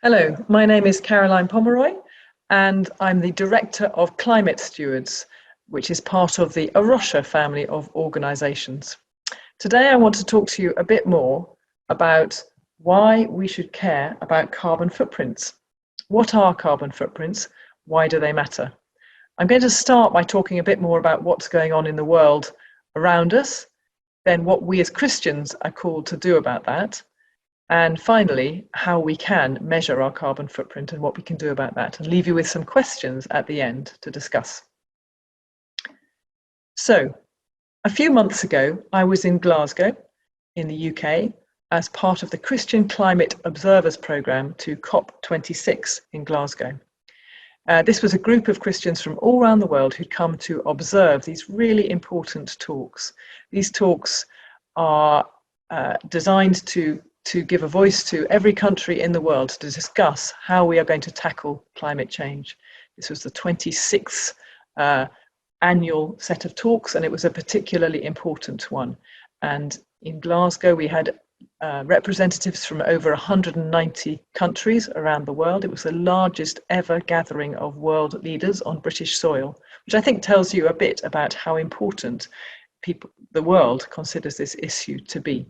Hello, my name is Caroline Pomeroy, and I'm the Director of Climate Stewards, which is part of the Arosha family of organisations. Today I want to talk to you a bit more about why we should care about carbon footprints. What are carbon footprints? Why do they matter? I'm going to start by talking a bit more about what's going on in the world around us, then what we as Christians are called to do about that, and finally, how we can measure our carbon footprint and what we can do about that, and leave you with some questions at the end to discuss. So, a few months ago, I was in Glasgow in the UK as part of the Christian Climate Observers Programme to COP26 in Glasgow. This was a group of Christians from all around the world who'd come to observe these really important talks. These talks are designed to give a voice to every country in the world to discuss how we are going to tackle climate change. This was the 26th annual set of talks, and it was a particularly important one. And in Glasgow, we had representatives from over 190 countries around the world. It was the largest ever gathering of world leaders on British soil, which I think tells you a bit about how important the world considers this issue to be.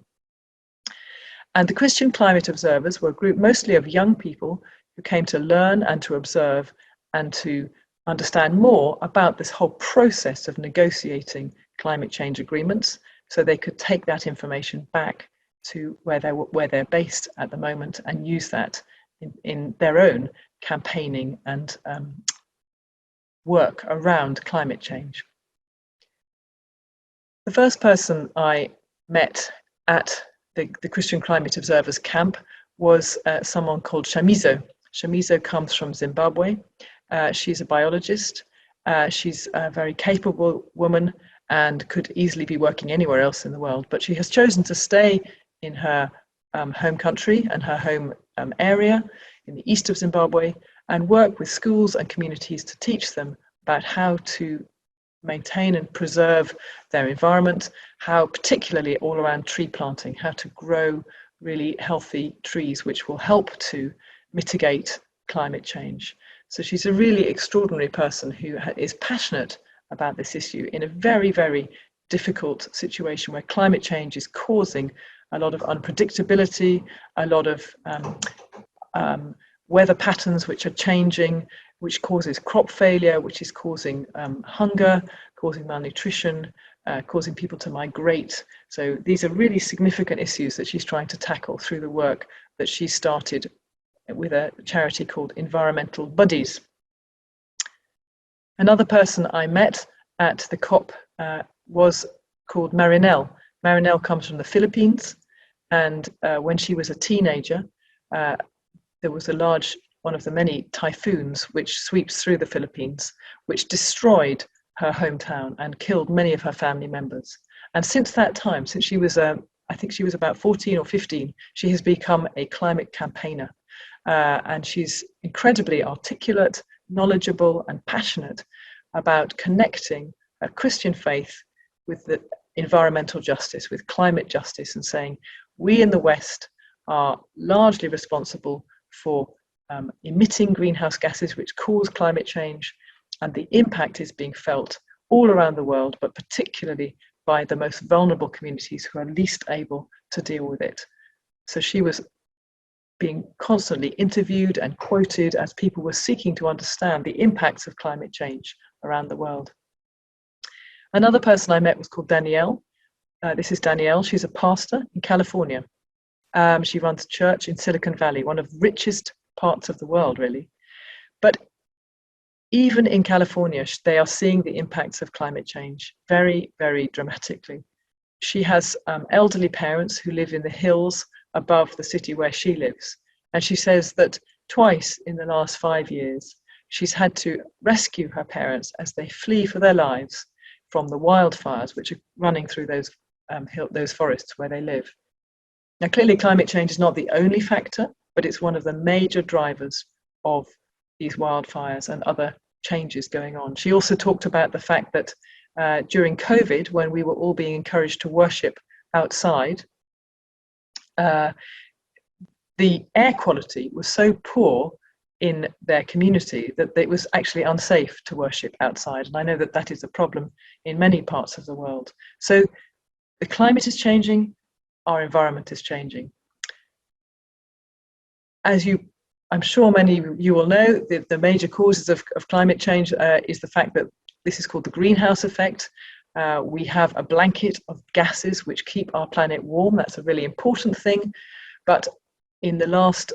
And the Christian Climate Observers were a group mostly of young people who came to learn and to observe and to understand more about this whole process of negotiating climate change agreements, so they could take that information back to where they're based at the moment and use that in their own campaigning and work around climate change. The first person I met at the Christian Climate Observers camp was someone called Shamizo. Shamizo comes from Zimbabwe. She's a biologist. She's a very capable woman and could easily be working anywhere else in the world, but she has chosen to stay in her home country and her home area in the east of Zimbabwe and work with schools and communities to teach them about how to maintain and preserve their environment, how particularly all around tree planting, how to grow really healthy trees which will help to mitigate climate change. So she's a really extraordinary person who is passionate about this issue in a very, very difficult situation where climate change is causing a lot of unpredictability, a lot of weather patterns which are changing, which causes crop failure, which is causing hunger, causing malnutrition, causing people to migrate. So these are really significant issues that she's trying to tackle through the work that she started with a charity called Environmental Buddies. Another person I met at the COP was called Marinelle. Marinelle comes from the Philippines, and when she was a teenager, there was one of the many typhoons which sweeps through the Philippines, which destroyed her hometown and killed many of her family members. And since that time, since she was, I think she was about 14 or 15, she has become a climate campaigner. And she's incredibly articulate, knowledgeable, and passionate about connecting her Christian faith with the environmental justice, with climate justice, and saying, we in the West are largely responsible for emitting greenhouse gases which cause climate change, and the impact is being felt all around the world, but particularly by the most vulnerable communities who are least able to deal with it. So she was being constantly interviewed and quoted as people were seeking to understand the impacts of climate change around the world. Another person I met was called Danielle. This is Danielle. She's a pastor in California. She runs a church in Silicon Valley, one of the richest parts of the world, really. But even in California, they are seeing the impacts of climate change very, very dramatically. She has elderly parents who live in the hills above the city where she lives. And she says that twice in the last 5 years, she's had to rescue her parents as they flee for their lives from the wildfires which are running through those forests where they live. Now, clearly climate change is not the only factor, but it's one of the major drivers of these wildfires and other changes going on. She also talked about the fact that during COVID, when we were all being encouraged to worship outside, the air quality was so poor in their community that it was actually unsafe to worship outside. And I know that that is a problem in many parts of the world. So the climate is changing, our environment is changing. As I'm sure many of you will know, the major causes of climate change is the fact that this is called the greenhouse effect. We have a blanket of gases which keep our planet warm. That's a really important thing. But in the last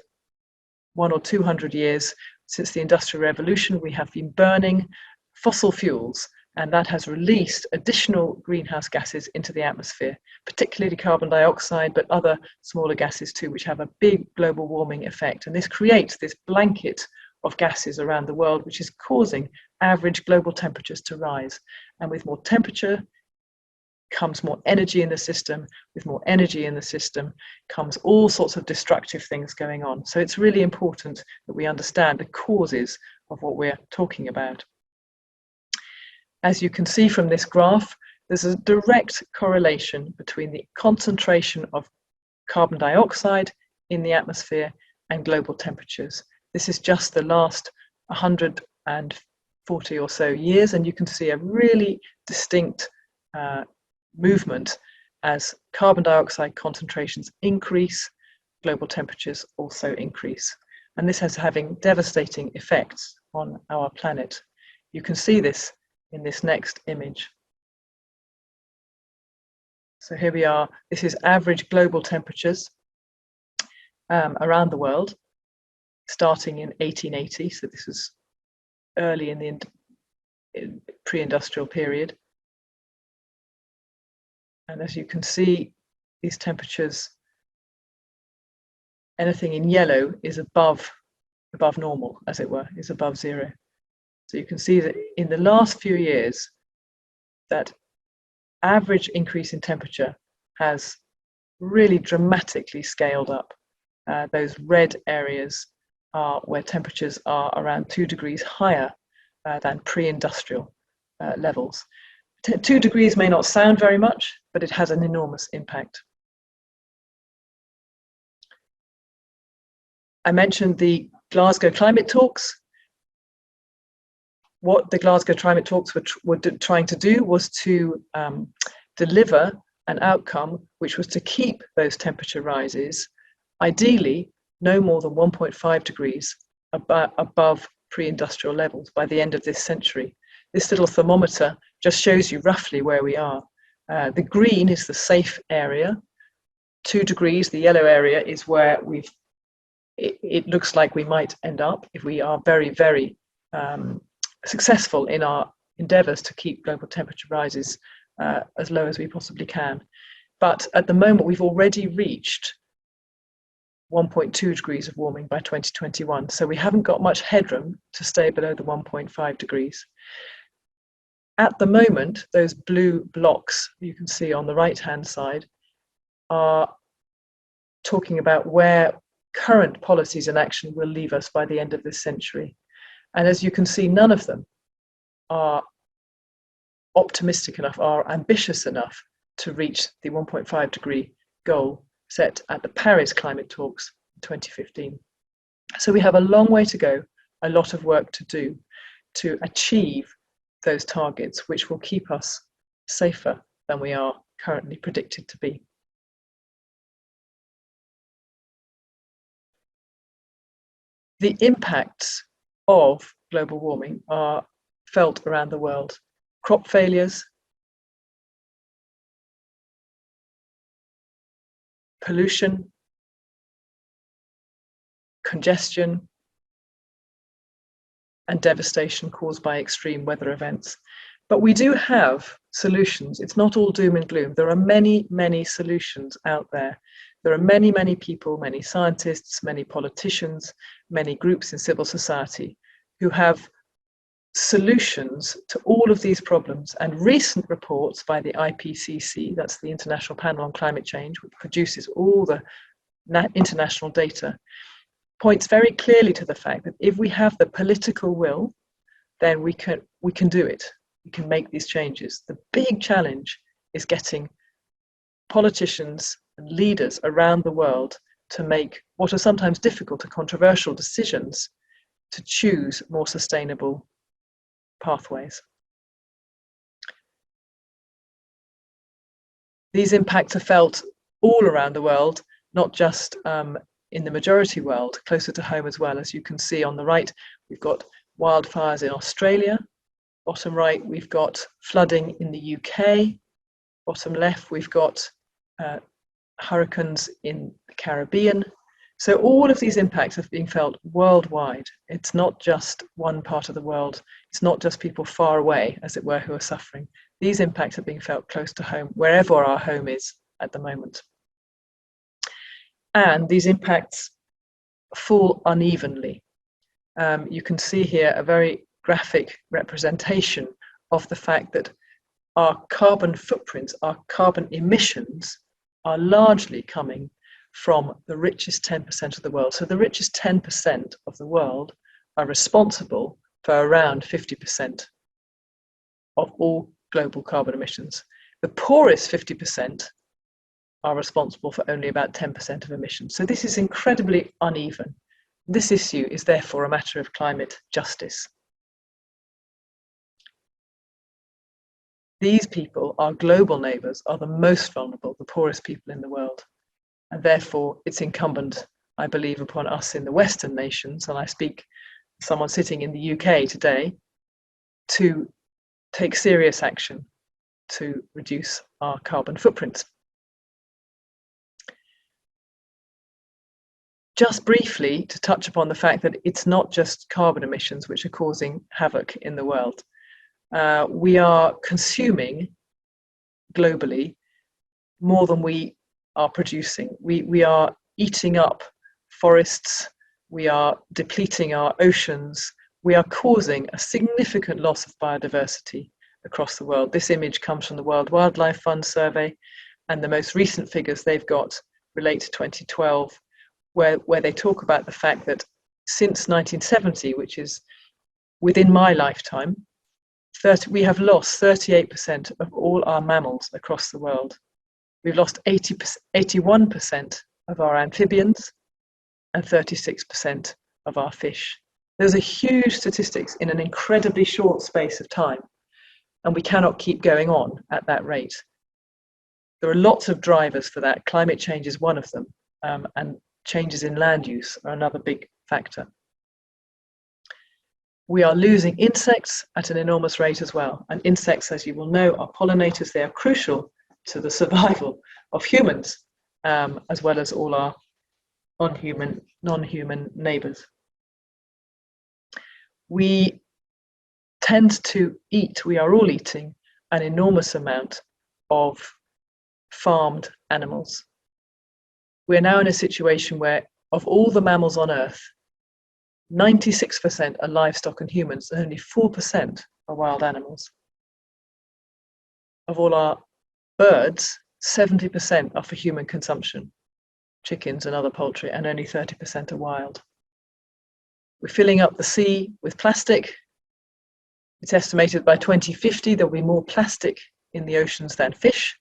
100 or 200 years, since the Industrial Revolution, we have been burning fossil fuels, and that has released additional greenhouse gases into the atmosphere, particularly carbon dioxide, but other smaller gases too, which have a big global warming effect. And this creates this blanket of gases around the world, which is causing average global temperatures to rise. And with more temperature comes more energy in the system. With more energy in the system comes all sorts of destructive things going on. So it's really important that we understand the causes of what we're talking about. As you can see from this graph, there's a direct correlation between the concentration of carbon dioxide in the atmosphere and global temperatures. This is just the last 140 or so years, and you can see a really distinct movement as carbon dioxide concentrations increase, global temperatures also increase. And this is having devastating effects on our planet. You can see this in this next image. So here we are. This is average global temperatures around the world, starting in 1880. So this is early in the pre-industrial period. And as you can see, these temperatures, anything in yellow is above normal, as it were, is above zero. So you can see that in the last few years, that average increase in temperature has really dramatically scaled up. Those red areas are where temperatures are around 2 degrees higher than pre-industrial levels. 2 degrees may not sound very much, but it has an enormous impact. I mentioned the Glasgow climate talks. What the Glasgow climate talks were trying to do was to deliver an outcome which was to keep those temperature rises, ideally no more than 1.5 degrees above pre-industrial levels by the end of this century. This little thermometer just shows you roughly where we are. The green is the safe area. 2 degrees, the yellow area, is where it looks like we might end up if we are very, very successful in our endeavours to keep global temperature rises as low as we possibly can. But at the moment, we've already reached 1.2 degrees of warming by 2021. So we haven't got much headroom to stay below the 1.5 degrees. At the moment, those blue blocks you can see on the right-hand side are talking about where current policies and action will leave us by the end of this century. And as you can see, none of them are optimistic enough, are ambitious enough to reach the 1.5 degree goal set at the Paris climate talks in 2015. So we have a long way to go, a lot of work to do to achieve those targets, which will keep us safer than we are currently predicted to be. The impacts of global warming are felt around the world. Crop failures, pollution, congestion, and devastation caused by extreme weather events. But we do have solutions. It's not all doom and gloom. There are many, many solutions out there. There are many, many people, many scientists, many politicians, many groups in civil society who have solutions to all of these problems. And recent reports by the IPCC, that's the International Panel on Climate Change, which produces all the international data, points very clearly to the fact that if we have the political will, then we can do it. We can make these changes. The big challenge is getting politicians and leaders around the world to make what are sometimes difficult and controversial decisions to choose more sustainable pathways. These impacts are felt all around the world, not just in the majority world, closer to home as well. As you can see on the right, we've got wildfires in Australia. Bottom right, we've got flooding in the UK. Bottom left, we've got hurricanes in the Caribbean. So all of these impacts are being felt worldwide. It's not just one part of the world. It's not just people far away, as it were, who are suffering. These impacts are being felt close to home, wherever our home is at the moment. And these impacts fall unevenly. You can see here a very graphic representation of the fact that our carbon footprints, our carbon emissions, are largely coming from the richest 10% of the world. So the richest 10% of the world are responsible for around 50% of all global carbon emissions. The poorest 50% are responsible for only about 10% of emissions. So this is incredibly uneven. This issue is therefore a matter of climate justice. These people, our global neighbours, are the most vulnerable, the poorest people in the world. And therefore, it's incumbent, I believe, upon us in the Western nations, and I speak to someone sitting in the UK today, to take serious action to reduce our carbon footprints. Just briefly to touch upon the fact that it's not just carbon emissions which are causing havoc in the world. We are consuming globally more than we are producing. We are eating up forests, we are depleting our oceans, we are causing a significant loss of biodiversity across the world. This image comes from the World Wildlife Fund survey, and the most recent figures they've got relate to 2012, where they talk about the fact that since 1970, which is within my lifetime, we have lost 38% of all our mammals across the world. We've lost 81% of our amphibians and 36% of our fish. Those are huge statistics in an incredibly short space of time, and we cannot keep going on at that rate. There are lots of drivers for that. Climate change is one of them, and changes in land use are another big factor. We are losing insects at an enormous rate as well. And insects, as you will know, are pollinators. They are crucial to the survival of humans, as well as all our non-human neighbours. We tend to eat, we are all eating, an enormous amount of farmed animals. We're now in a situation where, of all the mammals on Earth, 96% are livestock and humans, and only 4% are wild animals. Of all our birds, 70% are for human consumption, chickens and other poultry, and only 30% are wild. We're filling up the sea with plastic. It's estimated by 2050 there'll be more plastic in the oceans than fish.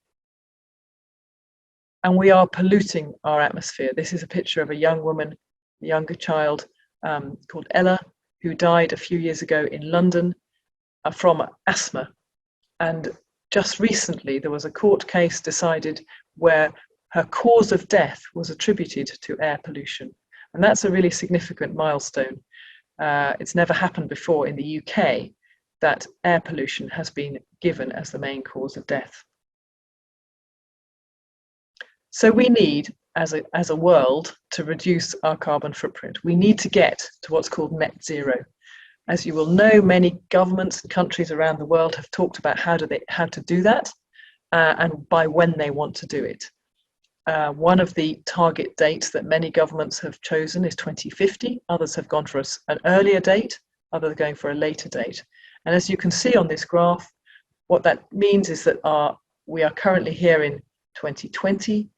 And we are polluting our atmosphere. This is a picture of a young woman, a younger child called Ella, who died a few years ago in London from asthma. And just recently, there was a court case decided where her cause of death was attributed to air pollution. And that's a really significant milestone. It's never happened before in the UK that air pollution has been given as the main cause of death. So we need, as a world, to reduce our carbon footprint. We need to get to what's called net zero. As you will know, many governments and countries around the world have talked about how to do that and by when they want to do it. One of the target dates that many governments have chosen is 2050. Others have gone for an earlier date, others are going for a later date. And as you can see on this graph, what that means is that we are currently here in 2020,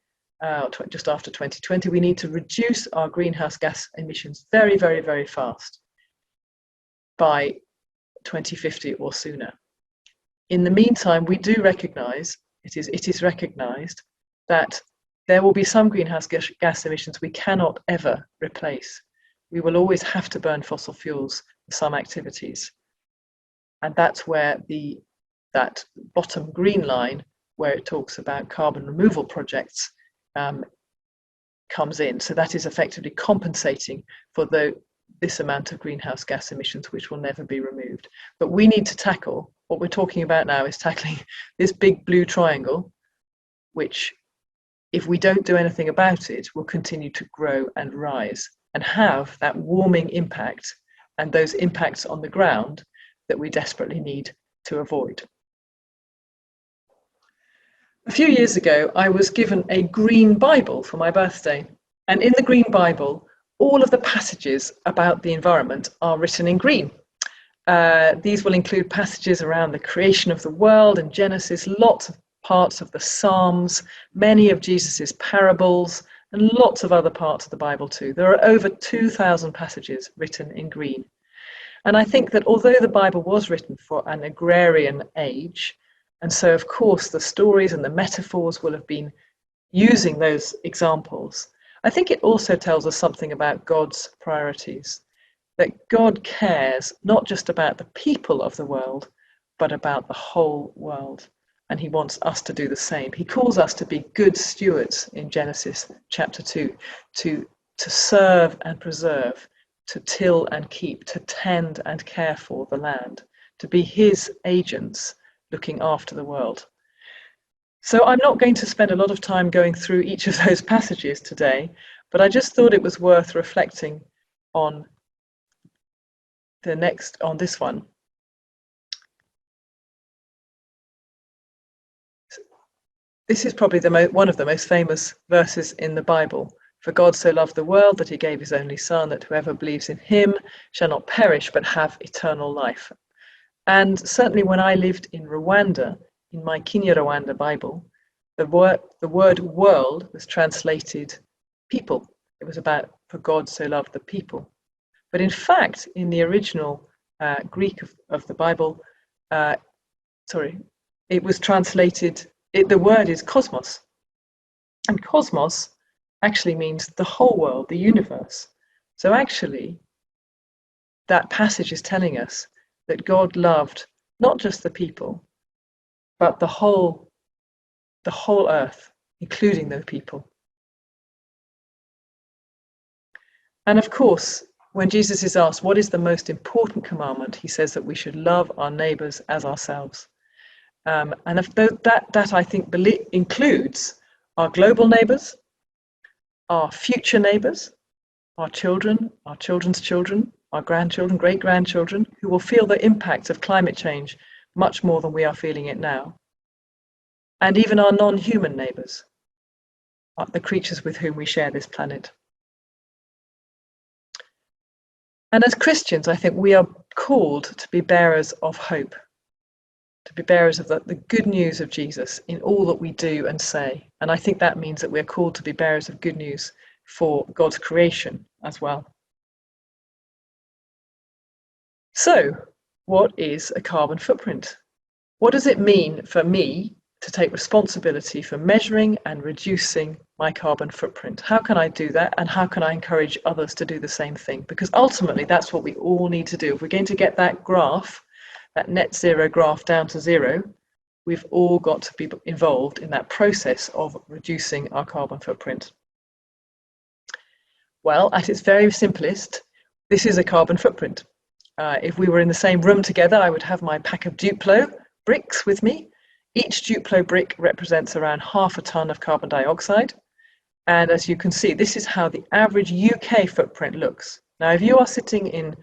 just after 2020, we need to reduce our greenhouse gas emissions very, very, very fast by 2050 or sooner. In the meantime, we do recognise, it is recognised that there will be some greenhouse gas emissions we cannot ever replace. We will always have to burn fossil fuels for some activities. And that's where that bottom green line, where it talks about carbon removal projects, comes in. So that is effectively compensating for this amount of greenhouse gas emissions, which will never be removed. But we need to tackle, what we're talking about now is tackling this big blue triangle, which, if we don't do anything about it, will continue to grow and rise and have that warming impact and those impacts on the ground that we desperately need to avoid. A few years ago, I was given a green Bible for my birthday. And in the green Bible, all of the passages about the environment are written in green. These will include passages around the creation of the world in Genesis, lots of parts of the Psalms, many of Jesus's parables, and lots of other parts of the Bible too. There are over 2,000 passages written in green. And I think that although the Bible was written for an agrarian age, and so of course the stories and the metaphors will have been using those examples, I think it also tells us something about God's priorities, that God cares not just about the people of the world, but about the whole world. And he wants us to do the same. He calls us to be good stewards in Genesis chapter 2, to serve and preserve, to till and keep, to tend and care for the land, to be his agents looking after the world. So I'm not going to spend a lot of time going through each of those passages today, but I just thought it was worth reflecting on this one. This is probably one of the most famous verses in the Bible. For God so loved the world that he gave his only Son, that whoever believes in him shall not perish but have eternal life. And certainly when I lived in Rwanda, in my Kinyarwanda Bible, the word world was translated people. It was about, for God so loved the people. But in fact, in the original Greek of the Bible, it was translated, the word is cosmos. And cosmos actually means the whole world, the universe. So actually, that passage is telling us that God loved not just the people, but the whole earth, including the people. And of course, when Jesus is asked what is the most important commandment, he says that we should love our neighbours as ourselves. And that I think includes our global neighbours, our future neighbours, our children, our children's children, our grandchildren, great-grandchildren, who will feel the impact of climate change much more than we are feeling it now. And even our non-human neighbours, the creatures with whom we share this planet. And as Christians, I think we are called to be bearers of hope, to be bearers of the good news of Jesus in all that we do and say. And I think that means that we're called to be bearers of good news for God's creation as well. So, what is a carbon footprint? What does it mean for me to take responsibility for measuring and reducing my carbon footprint? How can I do that, and how can I encourage others to do the same thing? Because ultimately that's what we all need to do. If we're going to get that graph, that net zero graph, down to zero, we've all got to be involved in that process of reducing our carbon footprint. Well, at its very simplest, this is a carbon footprint. If we were in the same room together, I would have my pack of Duplo bricks with me. Each Duplo brick represents around 0.5 ton of carbon dioxide. And as you can see, this is how the average UK footprint looks. Now, if you are sitting in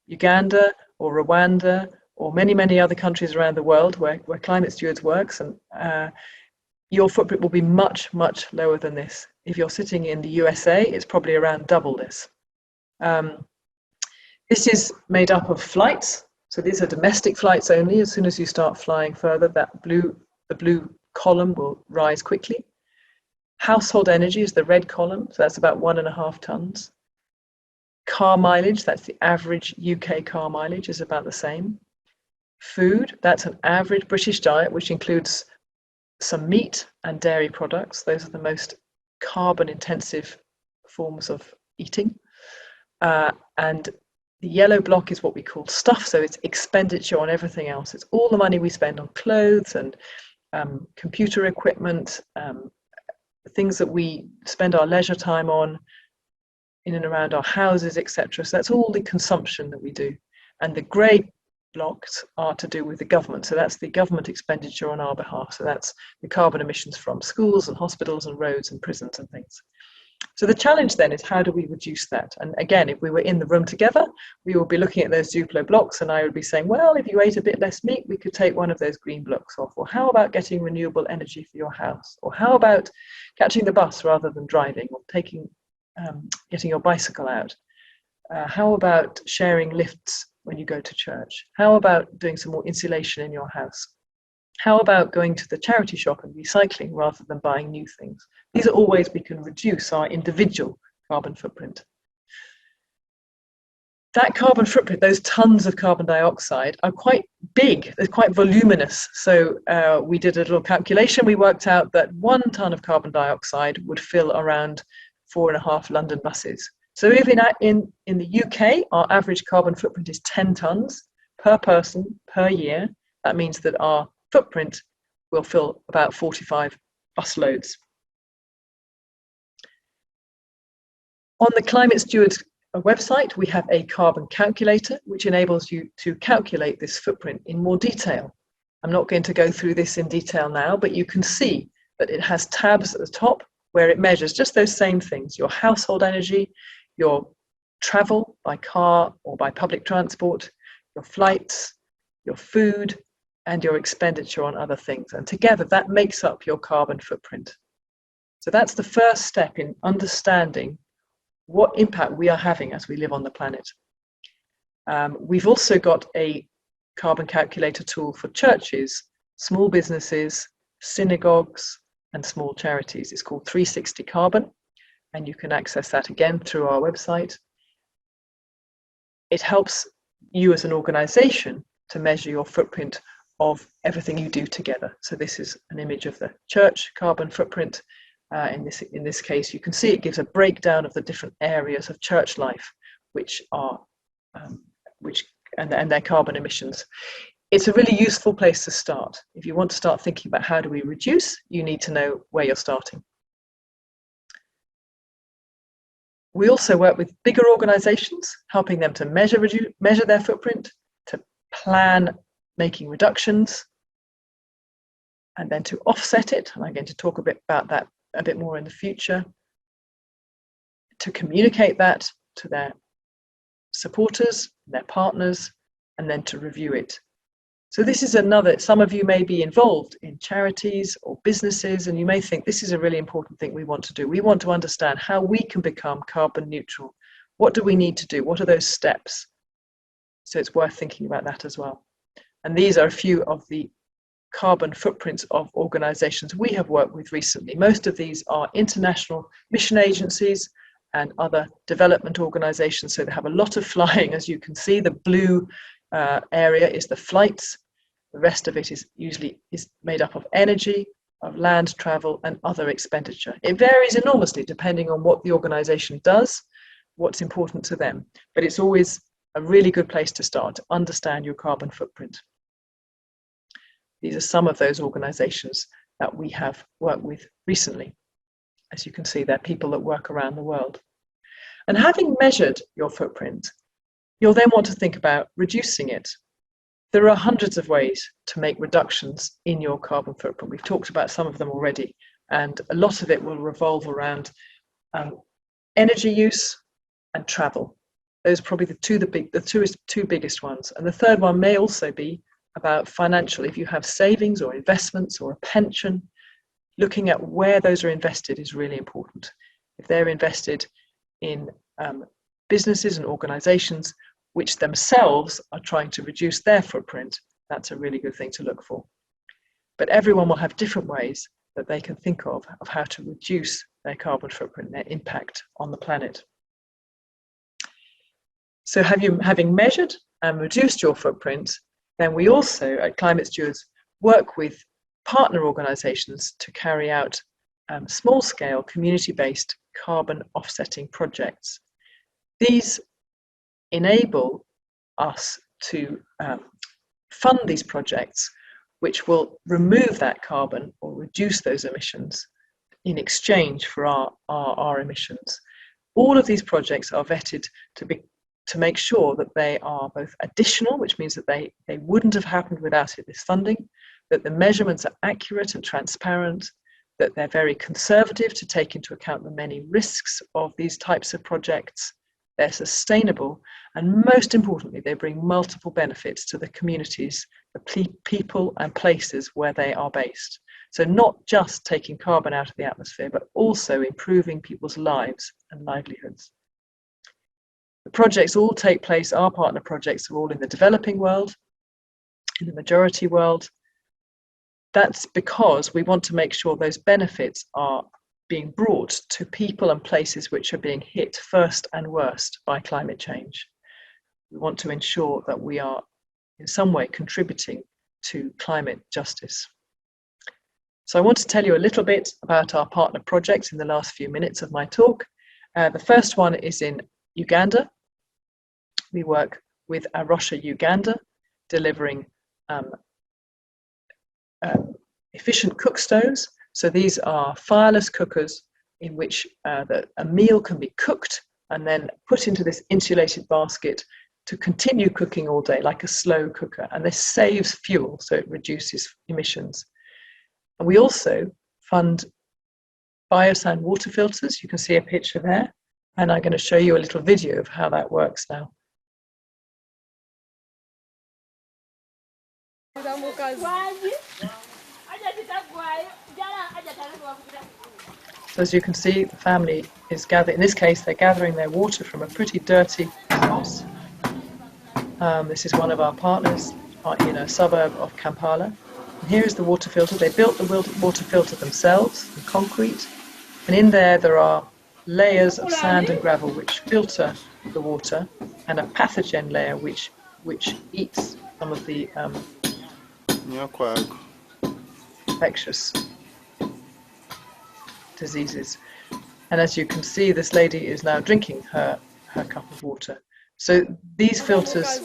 Uganda or Rwanda or many, many other countries around the world where Climate Stewards works, and your footprint will be much, much lower than this. If you're sitting in the USA, it's probably around double this. This is made up of flights. So these are domestic flights only. As soon as you start flying further, the blue column will rise quickly. Household energy is the red column, so that's about 1.5 tons. Car mileage, that's the average UK car mileage, is about the same. Food, that's an average British diet, which includes some meat and dairy products. Those are the most carbon intensive forms of eating. And the yellow block is what we call stuff, so it's expenditure on everything else. It's all the money we spend on clothes and computer equipment, things that we spend our leisure time on in and around our houses, etc. So that's all the consumption that we do. And the grey blocks are to do with the government. So that's the government expenditure on our behalf. So that's the carbon emissions from schools and hospitals and roads and prisons and things. So the challenge then is, how do we reduce that? And again, if we were in the room together, we would be looking at those Duplo blocks, and I would be saying, well, if you ate a bit less meat, we could take one of those green blocks off. Or how about getting renewable energy for your house? Or how about catching the bus rather than driving, or getting your bicycle out? How about sharing lifts when you go to church? How about doing some more insulation in your house? How about going to the charity shop and recycling rather than buying new things? These are all ways we can reduce our individual carbon footprint. That carbon footprint, those tons of carbon dioxide, are quite big. They're quite voluminous. So we did a little calculation. We worked out that 1 ton of carbon dioxide would fill around 4.5 London buses. So if in the UK, our average carbon footprint is 10 tons per person per year, that means that our footprint will fill about 45 bus loads. On the Climate Stewards website, we have a carbon calculator, which enables you to calculate this footprint in more detail. I'm not going to go through this in detail now, but you can see that it has tabs at the top where it measures just those same things: your household energy, your travel by car or by public transport, your flights, your food, and your expenditure on other things. And together that makes up your carbon footprint. So that's the first step in understanding what impact we are having as we live on the planet. We've also got a carbon calculator tool for churches, small businesses, synagogues, and small charities. It's called 360 Carbon, and you can access that again through our website. It helps you as an organization to measure your footprint of everything you do together. So this is an image of the church carbon footprint. In this case, you can see it gives a breakdown of the different areas of church life, which are and their carbon emissions. It's a really useful place to start. If you want to start thinking about how do we reduce, you need to know where you're starting. We also work with bigger organizations, helping them to measure their footprint, to plan making reductions, and then to offset it. And I'm going to talk a bit about that a bit more in the future, to communicate that to their supporters, their partners, and then to review it. So this is some of you may be involved in charities or businesses, and you may think this is a really important thing we want to do. We want to understand how we can become carbon neutral. What do we need to do? What are those steps? So it's worth thinking about that as well. And these are a few of the carbon footprints of organizations we have worked with recently. Most of these are international mission agencies and other development organizations, so they have a lot of flying. As you can see, the blue area is the flights. The rest of it is usually made up of energy, of land travel, and other expenditure. It varies enormously depending on what the organization does, what's important to them, but it's always a really good place to start to understand your carbon footprint. These are some of those organizations that we have worked with recently. As you can see, they're people that work around the world. And having measured your footprint, you'll then want to think about reducing it. There are hundreds of ways to make reductions in your carbon footprint. We've talked about some of them already, and a lot of it will revolve around energy use and travel. Those are probably the two biggest ones. And the third one may also be about financial. If you have savings or investments or a pension, looking at where those are invested is really important. If they're invested in businesses and organizations which themselves are trying to reduce their footprint, that's a really good thing to look for. But everyone will have different ways that they can think of how to reduce their carbon footprint, their impact on the planet. So having measured and reduced your footprint, then we also at Climate Stewards work with partner organisations to carry out small-scale, community-based carbon offsetting projects. These enable us to fund these projects which will remove that carbon or reduce those emissions in exchange for our emissions. All of these projects are vetted to make sure that they are both additional, which means that they wouldn't have happened without this funding, that the measurements are accurate and transparent, that they're very conservative to take into account the many risks of these types of projects, they're sustainable, and most importantly, they bring multiple benefits to the communities, the people and places where they are based. So not just taking carbon out of the atmosphere, but also improving people's lives and livelihoods. The projects all take place, our partner projects are all in the developing world, in the majority world. That's because we want to make sure those benefits are being brought to people and places which are being hit first and worst by climate change. We want to ensure that we are in some way contributing to climate justice. So I want to tell you a little bit about our partner projects in the last few minutes of my talk. The first one is in Uganda. We work with Arusha, Uganda, delivering efficient cook stoves. So these are fireless cookers in which a meal can be cooked and then put into this insulated basket to continue cooking all day like a slow cooker. And this saves fuel, so it reduces emissions. And we also fund biosand water filters. You can see a picture there. And I'm going to show you a little video of how that works now. So as you can see, the family is gathering. In this case, they're gathering their water from a pretty dirty house. This is one of our partners in a suburb of Kampala. And here is the water filter. They built the water filter themselves in concrete. And in there are layers of sand and gravel which filter the water, and a pathogen layer which eats some of the infectious diseases. And as you can see, this lady is now drinking her cup of water. So these filters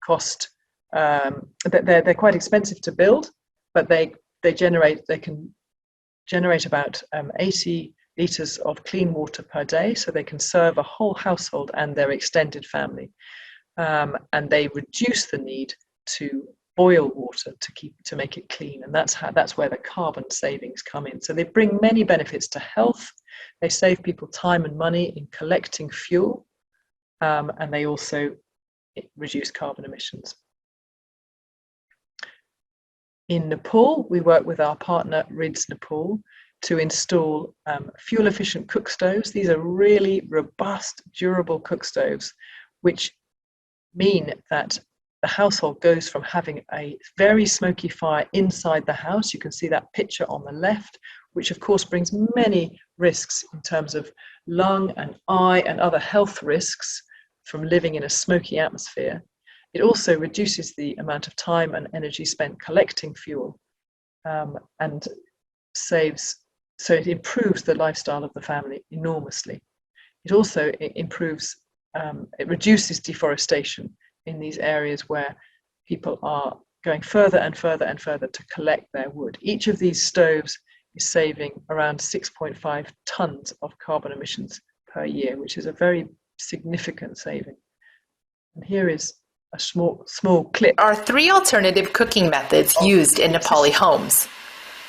cost, they're quite expensive to build, but they can generate about 80 litres of clean water per day, so they can serve a whole household and their extended family. And they reduce the need to boil water to make it clean, and that's where the carbon savings come in. So they bring many benefits to health. They save people time and money in collecting fuel, and they also reduce carbon emissions. In Nepal, we work with our partner RIDS Nepal to install fuel-efficient cook stoves. These are really robust, durable cook stoves, which mean that the household goes from having a very smoky fire inside the house. You can see that picture on the left, which of course brings many risks in terms of lung and eye and other health risks from living in a smoky atmosphere. It also reduces the amount of time and energy spent collecting fuel, and so it improves the lifestyle of the family enormously. It also improves, it reduces deforestation in these areas where people are going further and further and further to collect their wood. Each of these stoves is saving around 6.5 tons of carbon emissions per year, which is a very significant saving. And here is a small clip. There are 3 alternative cooking methods used in Nepali homes.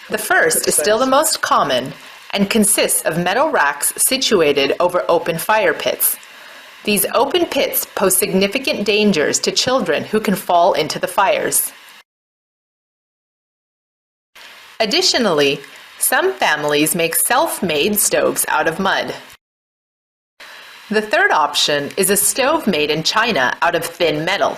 The first is still the most common and consists of metal racks situated over open fire pits. These open pits pose significant dangers to children who can fall into the fires. Additionally, some families make self-made stoves out of mud. The third option is a stove made in China out of thin metal.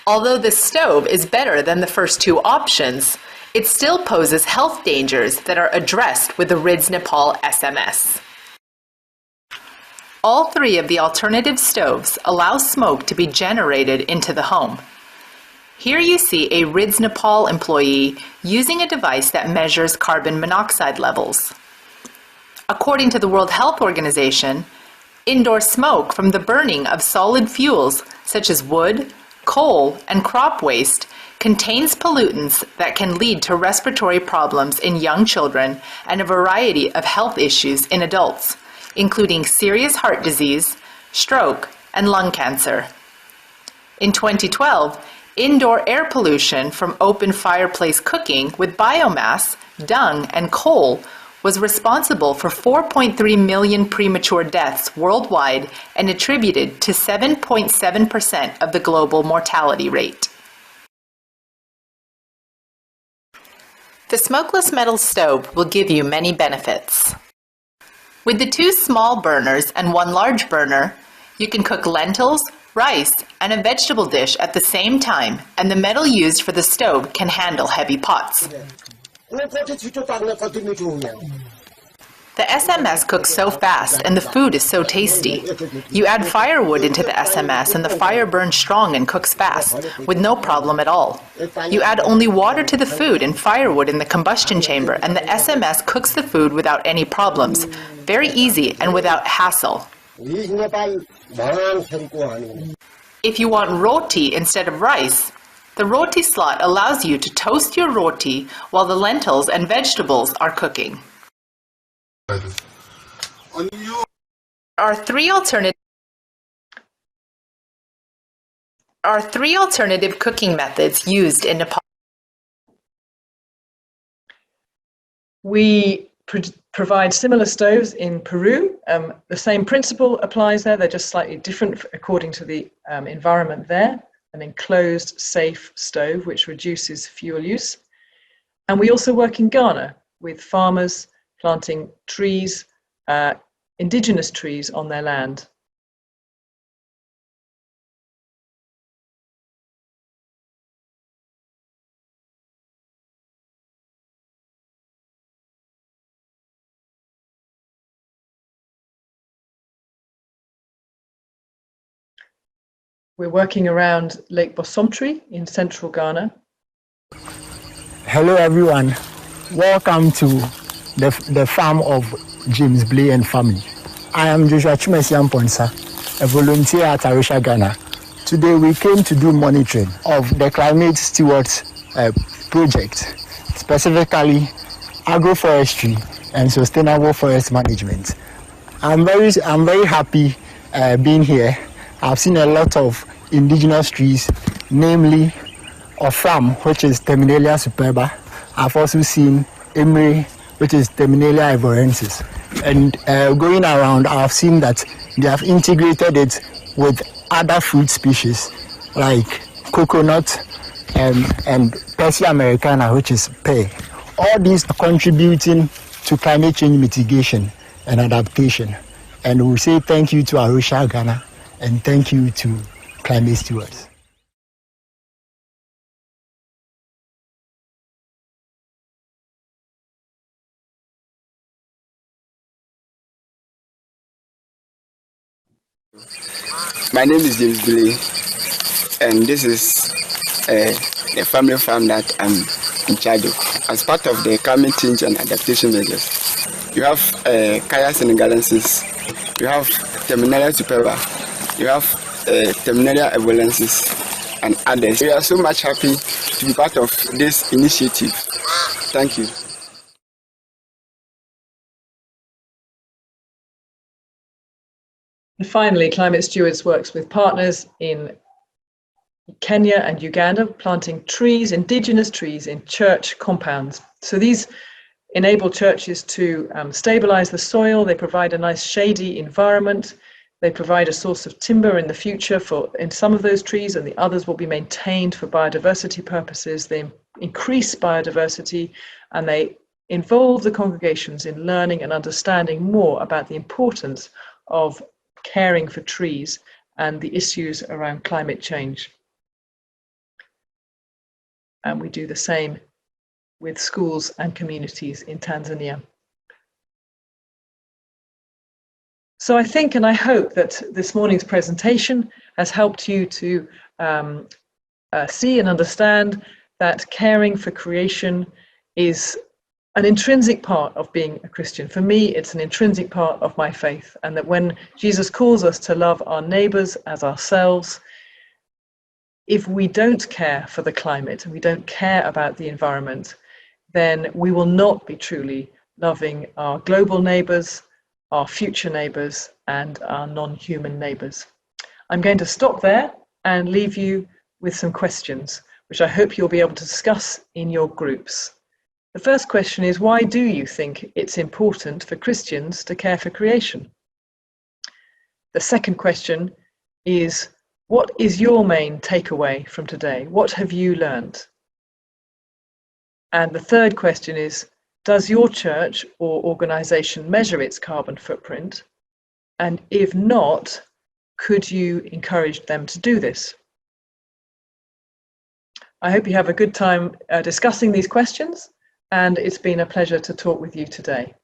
Although this stove is better than the first 2 options, it still poses health dangers that are addressed with the RIDS Nepal SMS. All 3 of the alternative stoves allow smoke to be generated into the home. Here you see a RIDS Nepal employee using a device that measures carbon monoxide levels. According to the World Health Organization, indoor smoke from the burning of solid fuels such as wood, coal, and crop waste contains pollutants that can lead to respiratory problems in young children and a variety of health issues in adults, including serious heart disease, stroke, and lung cancer. In 2012, indoor air pollution from open fireplace cooking with biomass, dung, and coal was responsible for 4.3 million premature deaths worldwide and attributed to 7.7% of the global mortality rate. The smokeless metal stove will give you many benefits. With the 2 small burners and 1 large burner, you can cook lentils, rice, and a vegetable dish at the same time, and the metal used for the stove can handle heavy pots. The SMS cooks so fast and the food is so tasty. You add firewood into the SMS and the fire burns strong and cooks fast, with no problem at all. You add only water to the food and firewood in the combustion chamber and the SMS cooks the food without any problems. Very easy and without hassle. If you want roti instead of rice, the roti slot allows you to toast your roti while the lentils and vegetables are cooking. There are three alternative cooking methods used in Nepal. We provide similar stoves in Peru. The same principle applies there. They're just slightly different according to the environment there. An enclosed, safe stove, which reduces fuel use. And we also work in Ghana with farmers planting trees, indigenous trees on their land. We're working around Lake Bosomtri in central Ghana. Hello everyone, welcome to the farm of James Blay and family. I am Joshua Chumesian Ponsa, a volunteer at Arusha, Ghana. Today we came to do monitoring of the Climate Stewards project, specifically agroforestry and sustainable forest management. I'm very happy being here. I've seen a lot of indigenous trees, namely Ofram, which is Terminalia superba. I've also seen Emery, which is Terminalia ivorensis. And going around, I've seen that they have integrated it with other fruit species like coconut and Persia americana, which is pear. All these are contributing to climate change mitigation and adaptation. And we say thank you to Arusha, Ghana, and thank you to Climate Stewards. My name is James Blay, and this is the family farm that I'm in charge of. As part of the climate change and adaptation measures, you have Kaya senegalensis, you have Terminalia superba, you have Terminalia evolensis, and others. We are so much happy to be part of this initiative. Thank you. And finally, Climate Stewards works with partners in Kenya and Uganda, planting trees, indigenous trees in church compounds. So these enable churches to stabilize the soil. They provide a nice shady environment. They provide a source of timber in the future in some of those trees, and the others will be maintained for biodiversity purposes. They increase biodiversity, and they involve the congregations in learning and understanding more about the importance of caring for trees and the issues around climate change. And we do the same with schools and communities in Tanzania. So I think and I hope that this morning's presentation has helped you to see and understand that caring for creation is an intrinsic part of being a Christian. For me, it's an intrinsic part of my faith, and that when Jesus calls us to love our neighbours as ourselves, if we don't care for the climate and we don't care about the environment, then we will not be truly loving our global neighbours, our future neighbours, and our non-human neighbours. I'm going to stop there and leave you with some questions, which I hope you'll be able to discuss in your groups. The first question is, why do you think it's important for Christians to care for creation? The second question is, what is your main takeaway from today? What have you learned? And the third question is, does your church or organisation measure its carbon footprint? And if not, could you encourage them to do this? I hope you have a good time discussing these questions, and it's been a pleasure to talk with you today.